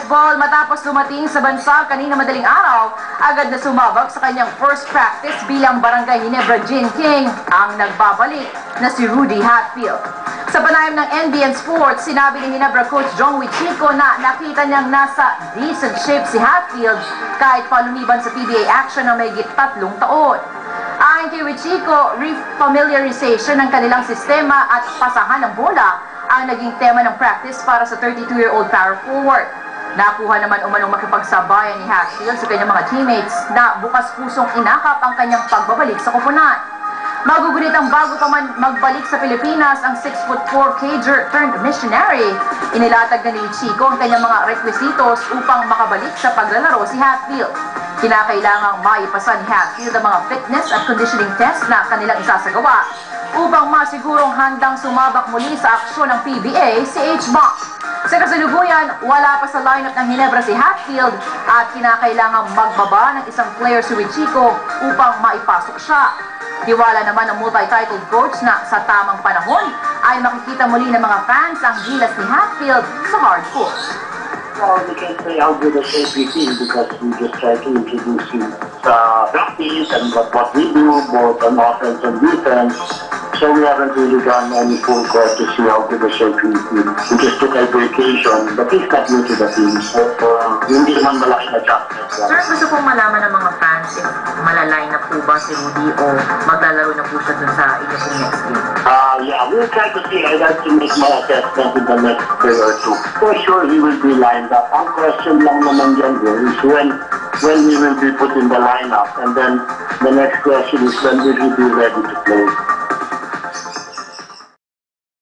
basketball matapos dumating sa bansa kanina madaling araw, agad na sumabak sa kanyang first practice bilang Barangay Ginebra Gin King ang nagbabalik na si Rudy Hatfield. Sa panayam ng NBN Sports, sinabi ni Ginebra coach John Wichico na nakita niyang nasa decent shape si Hatfield kahit palumiban sa PBA action ng mahigit 3 taon. Ayon kay Wichico, refamiliarization ng kanilang sistema at pasahan ng bola ang naging tema ng practice para sa 32-year-old power forward. Nakuha naman umanong makipagsabayan ni Hatfield sa kanyang mga teammates na bukas pusong inakap ang kanyang pagbabalik sa koponan. Magugunit ang bago pa man magbalik sa Pilipinas ang 6'4" cager turned missionary. Inilatag na ni Chico ang kanyang mga requisitos upang makabalik sa paglalaro si Hatfield. Kinakailangang maipasa ni Hatfield ang mga fitness at conditioning test na kanilang isasagawa upang masigurong handang sumabak muli sa aksyon ng PBA si H-Bomb. Sa kasalukuyan, wala pa sa lineup ng Ginebra si Hatfield at kinakailangang magbaba ng isang player si Wichico upang maipasok siya. Tiwala naman ng multi-titled coach na sa tamang panahon ay makikita muli ng mga fans ang gilas ni Hatfield sa hardcourt. Well, we can say how good a shape we feel because we just try to introduce him sa practice and what we do both on offense and defense. So we haven't really done any full court to see how good a shape we feel. We just took a vacation, but he's not new to the team. So hindi naman malaki na chapter. Sir, gusto pong malaman ng mga fans if malaline na po ba si Rudy o maglalaro na po siya dun sa inyong next game? Yeah, we'll try to see. I'd like to make my assessment in the next day or two. For sure, he will be lined up. Ang question lang naman dyan is when he will be put in the lineup. And then the next question is when will he be ready to play?